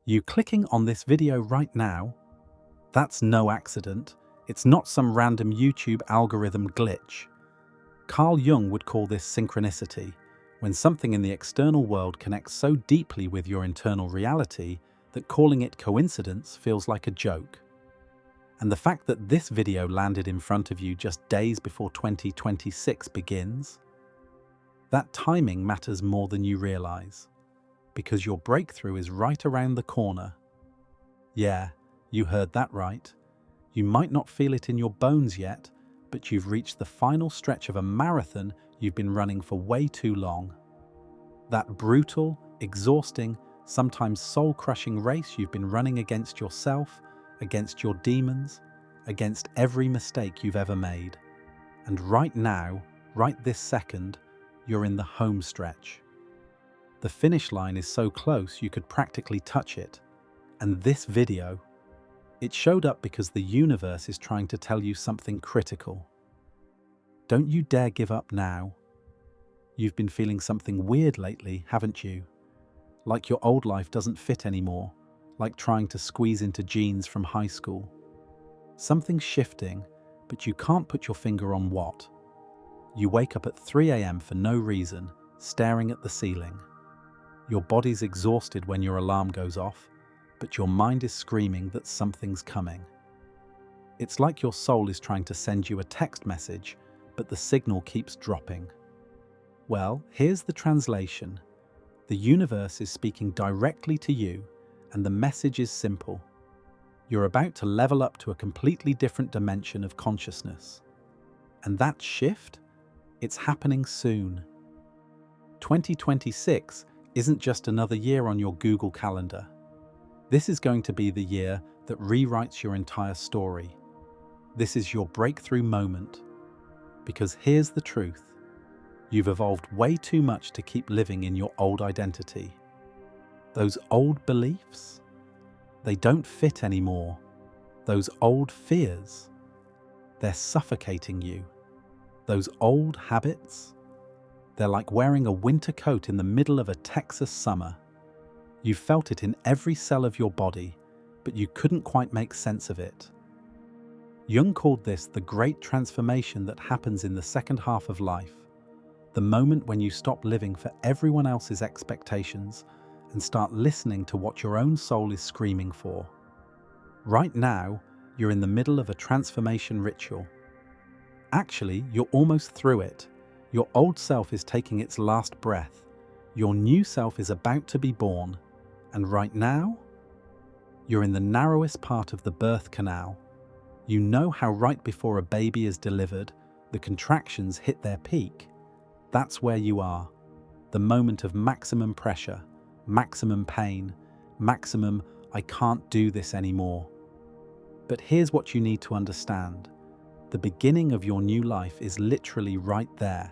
You clicking on this video right now? That's no accident. It's not some random YouTube algorithm glitch. Carl Jung would call this synchronicity, when something in the external world connects so deeply with your internal reality that calling it coincidence feels like a joke. And the fact that this video landed in front of you just days before 2026 begins, that timing matters more than you realize, because your breakthrough is right around the corner. Yeah, you heard that right. You might not feel it in your bones yet, but you've reached the final stretch of a marathon you've been running for way too long. That brutal, exhausting, sometimes soul-crushing race you've been running against yourself, against your demons, against every mistake you've ever made. And right now, right this second, you're in the home stretch. The finish line is so close you could practically touch it. And this video, it showed up because the universe is trying to tell you something critical. Don't you dare give up now. You've been feeling something weird lately, haven't you? Like your old life doesn't fit anymore, like trying to squeeze into jeans from high school. Something's shifting, but you can't put your finger on what. You wake up at 3 a.m. for no reason, staring at the ceiling. Your body's exhausted when your alarm goes off, but your mind is screaming that something's coming. It's like your soul is trying to send you a text message, but the signal keeps dropping. Well, here's the translation. The universe is speaking directly to you, and the message is simple. You're about to level up to a completely different dimension of consciousness. And that shift? It's happening soon. 2026 isn't just another year on your Google Calendar. This is going to be the year that rewrites your entire story. This is your breakthrough moment. Because here's the truth. You've evolved way too much to keep living in your old identity. Those old beliefs, they don't fit anymore. Those old fears, they're suffocating you. Those old habits, they're like wearing a winter coat in the middle of a Texas summer. You felt it in every cell of your body, but you couldn't quite make sense of it. Jung called this the great transformation that happens in the second half of life, the moment when you stop living for everyone else's expectations and start listening to what your own soul is screaming for. Right now, you're in the middle of a transformation ritual. Actually, you're almost through it. Your old self is taking its last breath. Your new self is about to be born. And right now, you're in the narrowest part of the birth canal. You know how right before a baby is delivered, the contractions hit their peak. That's where you are. The moment of maximum pressure, maximum pain, maximum I can't do this anymore. But here's what you need to understand. The beginning of your new life is literally right there.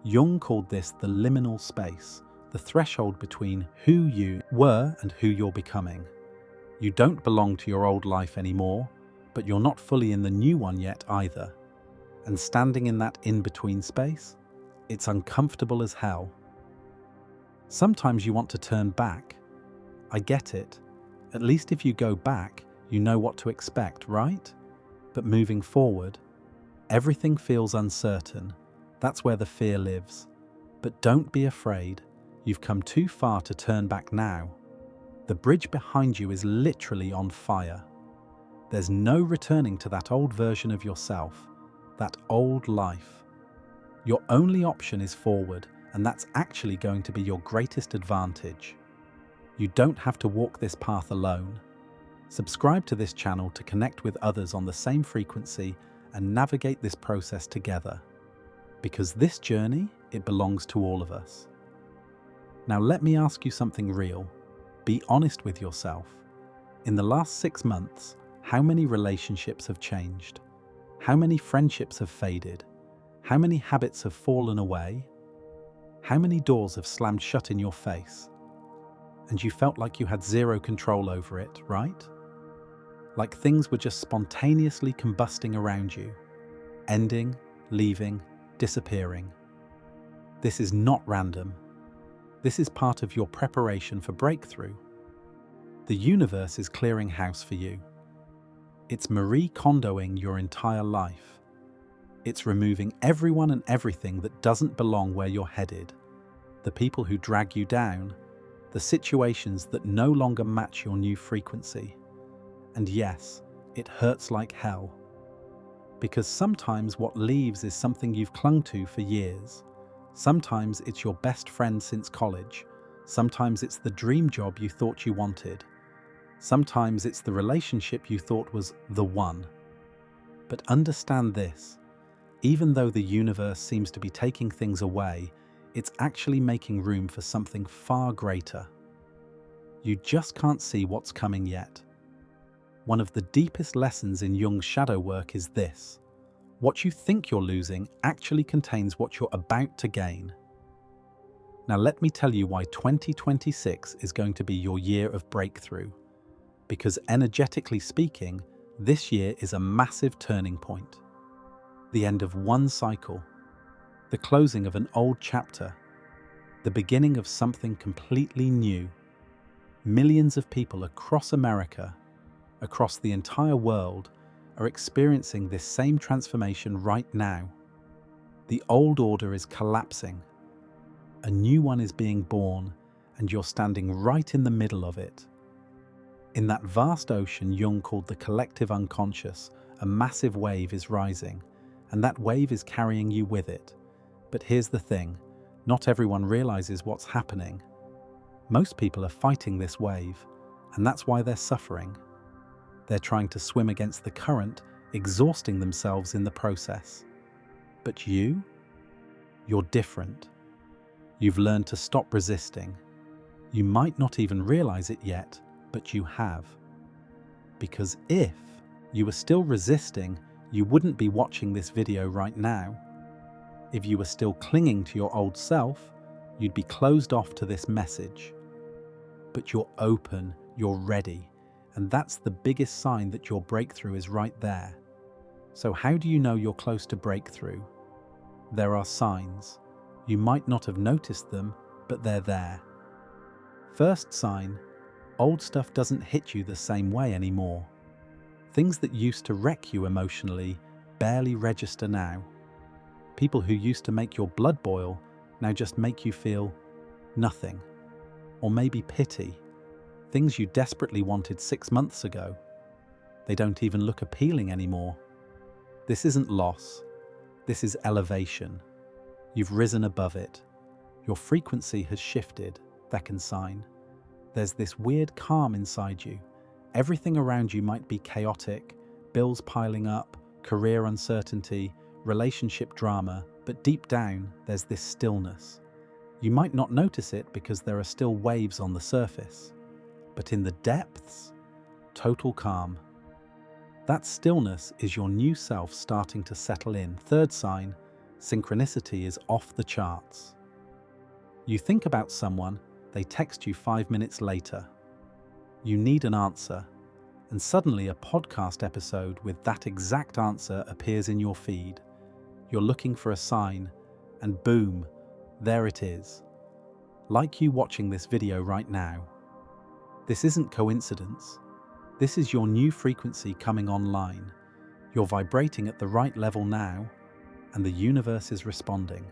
Jung called this the liminal space, the threshold between who you were and who you're becoming. You don't belong to your old life anymore, but you're not fully in the new one yet either. And standing in that in-between space, it's uncomfortable as hell. Sometimes you want to turn back. I get it. At least if you go back, you know what to expect, right? But moving forward, everything feels uncertain. That's where the fear lives. But don't be afraid. You've come too far to turn back now. The bridge behind you is literally on fire. There's no returning to that old version of yourself, that old life. Your only option is forward, and that's actually going to be your greatest advantage. You don't have to walk this path alone. Subscribe to this channel to connect with others on the same frequency and navigate this process together. Because this journey, it belongs to all of us. Now let me ask you something real. Be honest with yourself. In the last 6 months, how many relationships have changed? How many friendships have faded? How many habits have fallen away? How many doors have slammed shut in your face? And you felt like you had zero control over it, right? Like things were just spontaneously combusting around you, ending, leaving, disappearing. This is not random. This is part of your preparation for breakthrough. The universe is clearing house for you. It's Marie Kondoing your entire life. It's removing everyone and everything that doesn't belong where you're headed. The people who drag you down, the situations that no longer match your new frequency. And yes, it hurts like hell. Because sometimes what leaves is something you've clung to for years. Sometimes it's your best friend since college. Sometimes it's the dream job you thought you wanted. Sometimes it's the relationship you thought was the one. But understand this, even though the universe seems to be taking things away, it's actually making room for something far greater. You just can't see what's coming yet. One of the deepest lessons in Jung's shadow work is this: what you think you're losing actually contains what you're about to gain. Now let me tell you why 2026 is going to be your year of breakthrough. Because energetically speaking, this year is a massive turning point. The end of one cycle, the closing of an old chapter, the beginning of something completely new. Millions of people across America, across the entire world, are experiencing this same transformation right now. The old order is collapsing. A new one is being born, and you're standing right in the middle of it. In that vast ocean Jung called the collective unconscious, a massive wave is rising, and that wave is carrying you with it. But here's the thing, not everyone realizes what's happening. Most people are fighting this wave, and that's why they're suffering. They're trying to swim against the current, exhausting themselves in the process. But you're different. You've learned to stop resisting. You might not even realize it yet, but you have. Because if you were still resisting, you wouldn't be watching this video right now. If you were still clinging to your old self, you'd be closed off to this message. But you're open, you're ready, and that's the biggest sign that your breakthrough is right there. So how do you know you're close to breakthrough? There are signs. You might not have noticed them, but they're there. First sign, old stuff doesn't hit you the same way anymore. Things that used to wreck you emotionally barely register now. People who used to make your blood boil now just make you feel nothing. Or maybe pity. Things you desperately wanted 6 months ago. They don't even look appealing anymore. This isn't loss. This is elevation. You've risen above it. Your frequency has shifted. Second sign. There's this weird calm inside you. Everything around you might be chaotic, bills piling up, career uncertainty, relationship drama, but deep down, there's this stillness. You might not notice it because there are still waves on the surface, but in the depths, total calm. That stillness is your new self starting to settle in. Third sign, synchronicity is off the charts. You think about someone, they text you 5 minutes later. You need an answer, and suddenly a podcast episode with that exact answer appears in your feed. You're looking for a sign, and boom, there it is. Like you watching this video right now. This isn't coincidence. This is your new frequency coming online. You're vibrating at the right level now, and the universe is responding.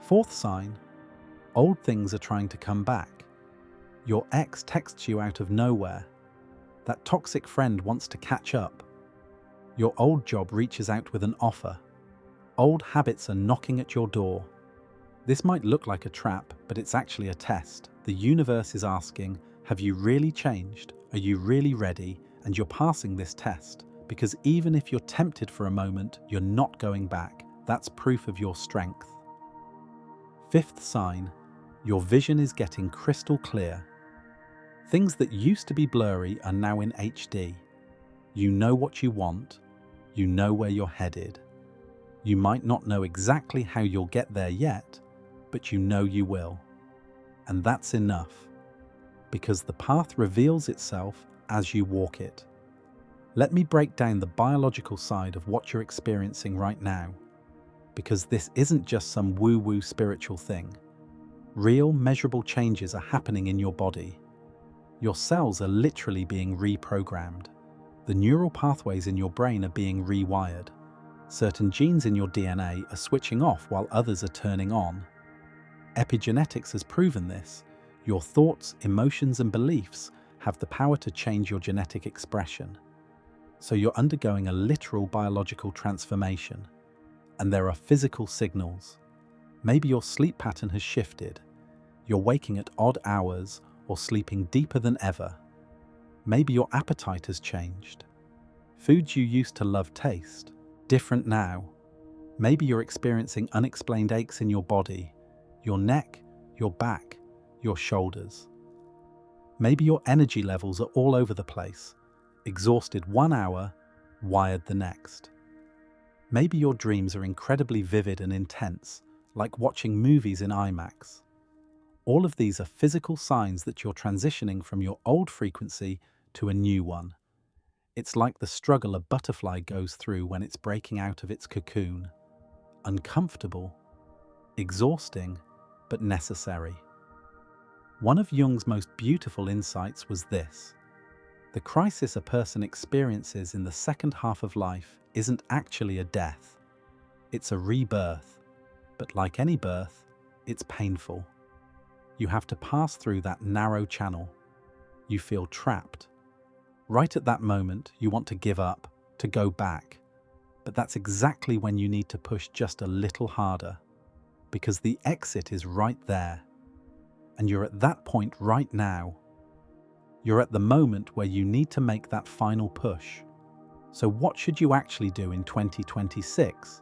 Fourth sign, old things are trying to come back. Your ex texts you out of nowhere. That toxic friend wants to catch up. Your old job reaches out with an offer. Old habits are knocking at your door. This might look like a trap, but it's actually a test. The universe is asking, have you really changed? Are you really ready? And you're passing this test, because even if you're tempted for a moment, you're not going back. That's proof of your strength. Fifth sign, your vision is getting crystal clear. Things that used to be blurry are now in HD. You know what you want. You know where you're headed. You might not know exactly how you'll get there yet, but you know you will. And that's enough, because the path reveals itself as you walk it. Let me break down the biological side of what you're experiencing right now, because this isn't just some woo-woo spiritual thing. Real, measurable changes are happening in your body. Your cells are literally being reprogrammed. The neural pathways in your brain are being rewired. Certain genes in your DNA are switching off while others are turning on. Epigenetics has proven this. Your thoughts, emotions, and beliefs have the power to change your genetic expression. So you're undergoing a literal biological transformation. And there are physical signals. Maybe your sleep pattern has shifted. You're waking at odd hours or sleeping deeper than ever. Maybe your appetite has changed. Foods you used to love taste different now. Maybe you're experiencing unexplained aches in your body, your neck, your back, your shoulders. Maybe your energy levels are all over the place, exhausted 1 hour, wired the next. Maybe your dreams are incredibly vivid and intense, like watching movies in IMAX. All of these are physical signs that you're transitioning from your old frequency to a new one. It's like the struggle a butterfly goes through when it's breaking out of its cocoon. Uncomfortable, exhausting, but necessary. One of Jung's most beautiful insights was this: the crisis a person experiences in the second half of life isn't actually a death. It's a rebirth. But like any birth, it's painful. You have to pass through that narrow channel. You feel trapped. Right at that moment, you want to give up, to go back. But that's exactly when you need to push just a little harder, because the exit is right there. And you're at that point right now. You're at the moment where you need to make that final push. So what should you actually do in 2026?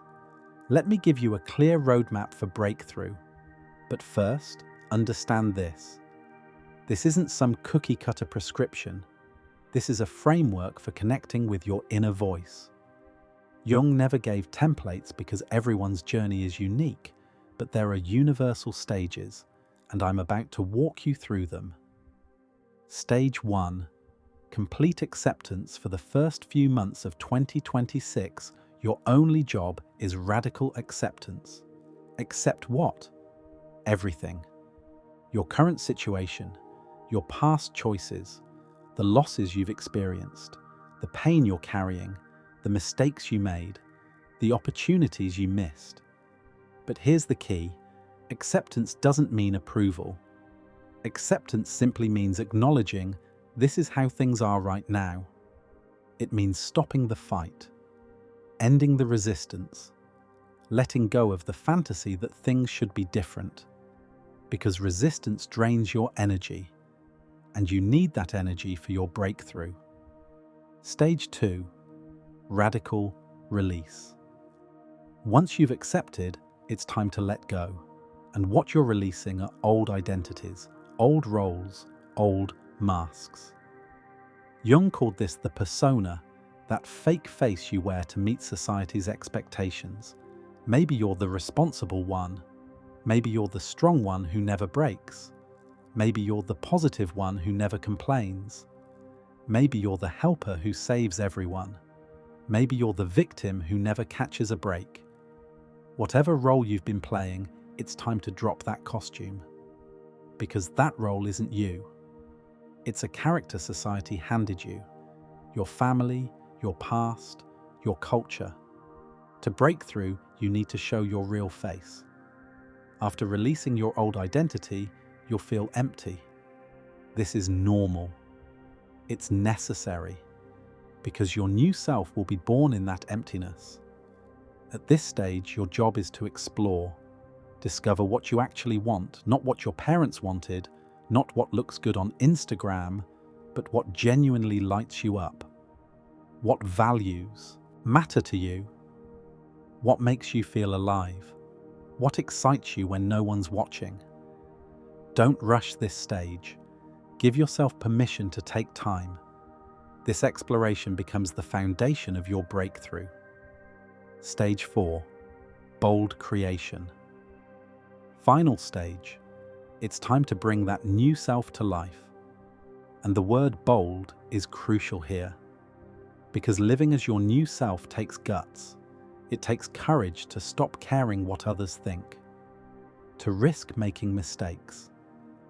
Let me give you a clear roadmap for breakthrough. But first, understand this. This isn't some cookie-cutter prescription. This is a framework for connecting with your inner voice. Jung never gave templates because everyone's journey is unique, but there are universal stages, and I'm about to walk you through them. Stage 1. Complete acceptance. For the first few months of 2026, your only job is radical acceptance. Accept what? Everything. Your current situation, your past choices, the losses you've experienced, the pain you're carrying, the mistakes you made, the opportunities you missed. But here's the key: acceptance doesn't mean approval. Acceptance simply means acknowledging this is how things are right now. It means stopping the fight, ending the resistance, letting go of the fantasy that things should be different. Because resistance drains your energy, and you need that energy for your breakthrough. Stage 2. Radical release. Once you've accepted, it's time to let go. And what you're releasing are old identities, old roles, old masks. Jung called this the persona, that fake face you wear to meet society's expectations. Maybe you're the responsible one. Maybe you're the strong one who never breaks. Maybe you're the positive one who never complains. Maybe you're the helper who saves everyone. Maybe you're the victim who never catches a break. Whatever role you've been playing, it's time to drop that costume. Because that role isn't you. It's a character society handed you. Your family, your past, your culture. To break through, you need to show your real face. After releasing your old identity, you'll feel empty. This is normal. It's necessary, because your new self will be born in that emptiness. At this stage, your job is to explore, discover what you actually want, not what your parents wanted, not what looks good on Instagram, but what genuinely lights you up. What values matter to you? What makes you feel alive? What excites you when no one's watching? Don't rush this stage. Give yourself permission to take time. This exploration becomes the foundation of your breakthrough. Stage 4. Bold creation. Final stage. It's time to bring that new self to life. And the word bold is crucial here. Because living as your new self takes guts. It takes courage to stop caring what others think. To risk making mistakes.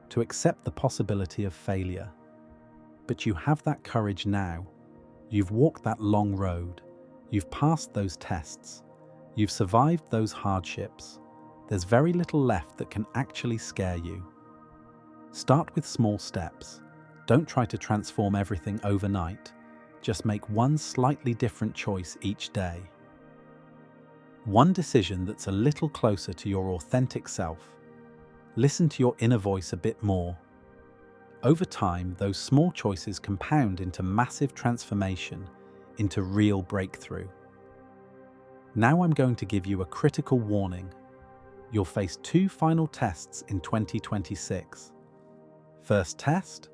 To accept the possibility of failure. But you have that courage now. You've walked that long road. You've passed those tests. You've survived those hardships. There's very little left that can actually scare you. Start with small steps. Don't try to transform everything overnight. Just make one slightly different choice each day. One decision that's a little closer to your authentic self. Listen to your inner voice a bit more. Over time, those small choices compound into massive transformation, into real breakthrough. Now I'm going to give you a critical warning. You'll face two final tests in 2026. First test,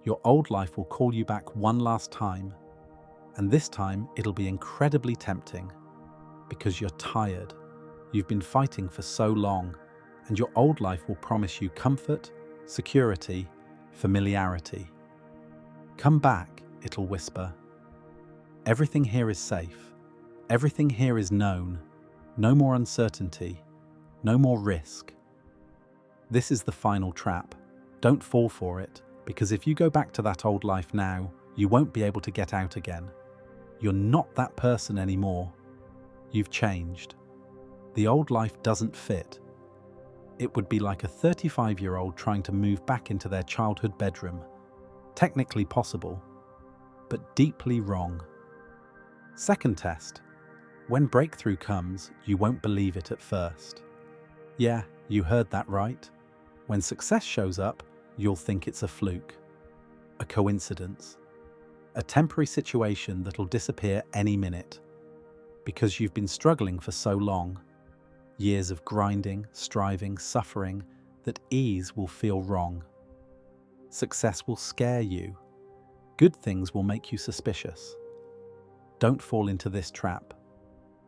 your old life will call you back one last time. And this time, it'll be incredibly tempting. Because you're tired. You've been fighting for so long, and your old life will promise you comfort, security, familiarity. Come back, it'll whisper. Everything here is safe. Everything here is known. No more uncertainty. No more risk. This is the final trap. Don't fall for it, because if you go back to that old life now, you won't be able to get out again. You're not that person anymore. You've changed. The old life doesn't fit. It would be like a 35-year-old trying to move back into their childhood bedroom. Technically possible, but deeply wrong. Second test. When breakthrough comes, you won't believe it at first. Yeah, you heard that right. When success shows up, you'll think it's a fluke, a coincidence, a temporary situation that'll disappear any minute. Because you've been struggling for so long. Years of grinding, striving, suffering, that ease will feel wrong. Success will scare you. Good things will make you suspicious. Don't fall into this trap.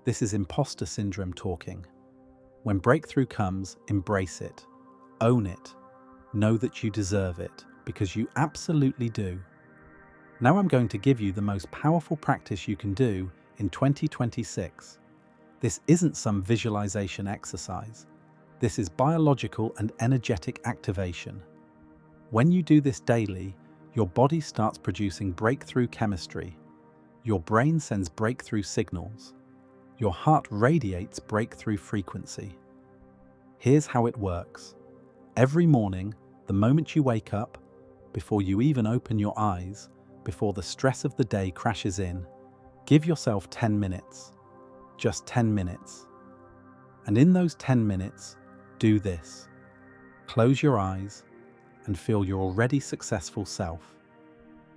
This is imposter syndrome talking. When breakthrough comes, embrace it. Own it. Know that you deserve it, because you absolutely do. Now I'm going to give you the most powerful practice you can do in 2026. This isn't some visualization exercise. This is biological and energetic activation. When you do this daily, your body starts producing breakthrough chemistry. Your brain sends breakthrough signals. Your heart radiates breakthrough frequency. Here's how it works. Every morning, the moment you wake up, before you even open your eyes, before the stress of the day crashes in, give yourself 10 minutes. Just 10 minutes. And in those 10 minutes, do this. Close your eyes and feel your already successful self.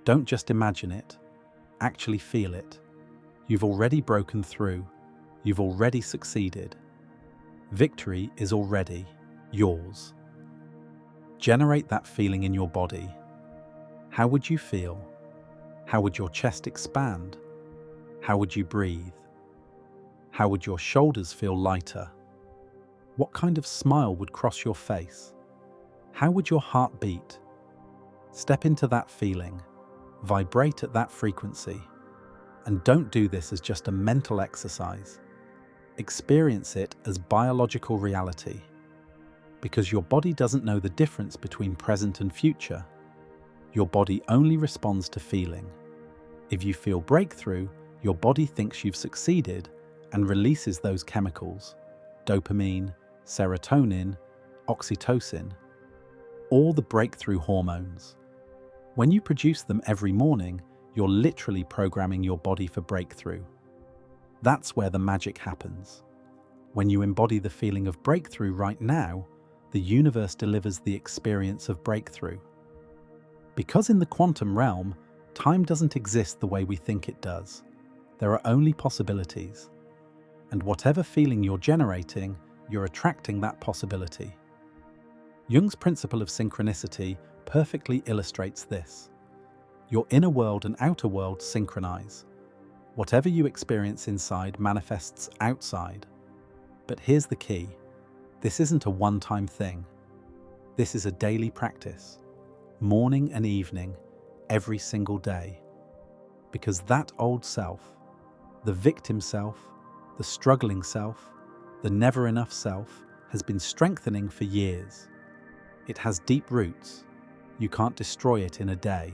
Don't just imagine it, actually feel it. You've already broken through. You've already succeeded. Victory is already yours. Generate that feeling in your body. How would you feel? How would your chest expand? How would you breathe? How would your shoulders feel lighter? What kind of smile would cross your face? How would your heart beat? Step into that feeling. Vibrate at that frequency. And don't do this as just a mental exercise. Experience it as biological reality. Because your body doesn't know the difference between present and future. Your body only responds to feeling. If you feel breakthrough, your body thinks you've succeeded and releases those chemicals, dopamine, serotonin, oxytocin, all the breakthrough hormones. When you produce them every morning, you're literally programming your body for breakthrough. That's where the magic happens. When you embody the feeling of breakthrough right now, the universe delivers the experience of breakthrough. Because in the quantum realm, time doesn't exist the way we think it does. There are only possibilities. And whatever feeling you're generating, you're attracting that possibility. Jung's principle of synchronicity perfectly illustrates this. Your inner world and outer world synchronize. Whatever you experience inside manifests outside. But here's the key. This isn't a one-time thing. This is a daily practice. Morning and evening, every single day. Because that old self, the victim self, the struggling self, the never enough self, has been strengthening for years. It has deep roots. You can't destroy it in a day.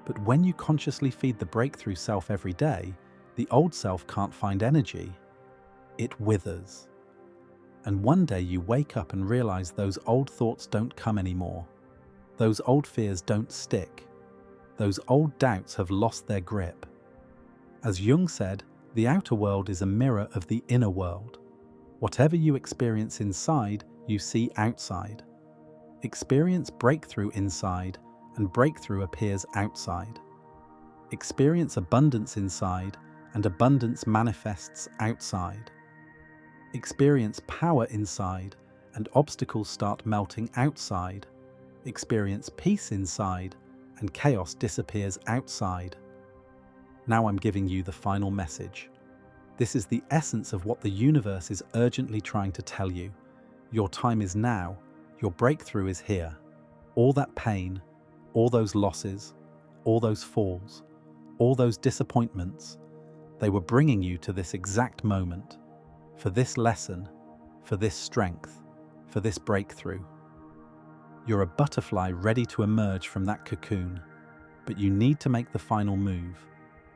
But when you consciously feed the breakthrough self every day, the old self can't find energy. It withers. And one day you wake up and realize those old thoughts don't come anymore. Those old fears don't stick. Those old doubts have lost their grip. As Jung said, the outer world is a mirror of the inner world. Whatever you experience inside, you see outside. Experience breakthrough inside, and breakthrough appears outside. Experience abundance inside, and abundance manifests outside. Experience power inside, and obstacles start melting outside. Experience peace inside, and chaos disappears outside. Now I'm giving you the final message. This is the essence of what the universe is urgently trying to tell you. Your time is now. Your breakthrough is here. All that pain, all those losses, all those falls, all those disappointments, they were bringing you to this exact moment, for this lesson, for this strength, for this breakthrough. You're a butterfly ready to emerge from that cocoon, but you need to make the final move.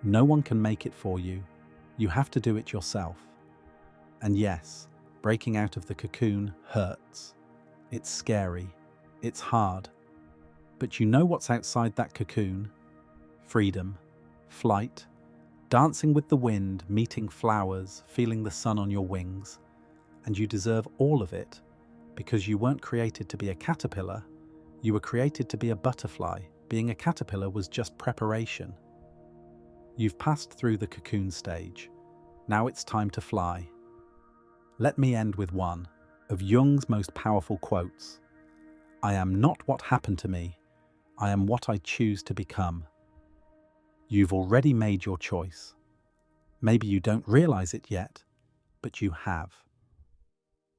No one can make it for you. You have to do it yourself. And yes, breaking out of the cocoon hurts. It's scary. It's hard. But you know what's outside that cocoon? Freedom, flight, dancing with the wind, meeting flowers, feeling the sun on your wings. And you deserve all of it, because you weren't created to be a caterpillar. You were created to be a butterfly. Being a caterpillar was just preparation. You've passed through the cocoon stage. Now it's time to fly. Let me end with one of Jung's most powerful quotes. I am not what happened to me. I am what I choose to become. You've already made your choice. Maybe you don't realize it yet, but you have.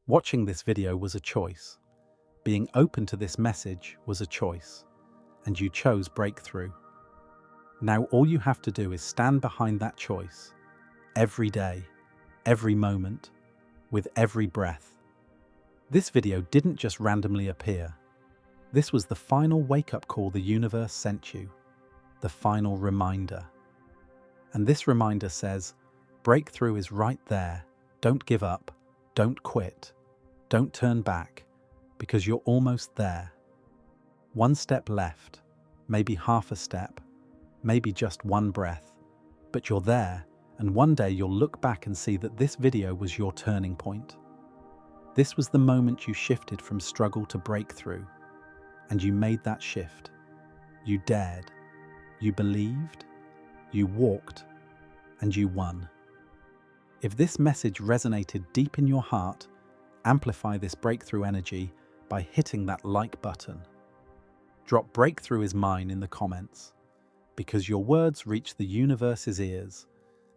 Watching this video was a choice. Being open to this message was a choice, and you chose breakthrough. Now all you have to do is stand behind that choice, every day, every moment, with every breath. This video didn't just randomly appear. This was the final wake-up call the universe sent you, the final reminder. And this reminder says, breakthrough is right there. Don't give up, don't quit, don't turn back, because you're almost there. One step left, maybe half a step, maybe just one breath, but you're there, and one day you'll look back and see that this video was your turning point. This was the moment you shifted from struggle to breakthrough, and you made that shift. You dared, you believed, you walked, and you won. If this message resonated deep in your heart, amplify this breakthrough energy by hitting that like button. Drop "breakthrough is mine" in the comments, because your words reach the universe's ears,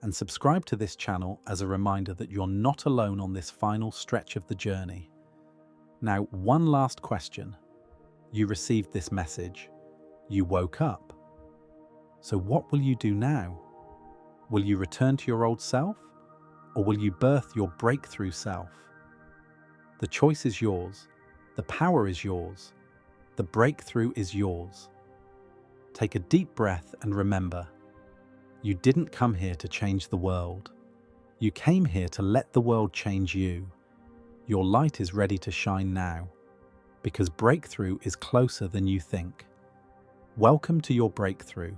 and subscribe to this channel as a reminder that you're not alone on this final stretch of the journey. Now, one last question. You received this message. You woke up. So what will you do now? Will you return to your old self, or will you birth your breakthrough self? The choice is yours. The power is yours. The breakthrough is yours. Take a deep breath and remember, you didn't come here to change the world. You came here to let the world change you. Your light is ready to shine now, because breakthrough is closer than you think. Welcome to your breakthrough.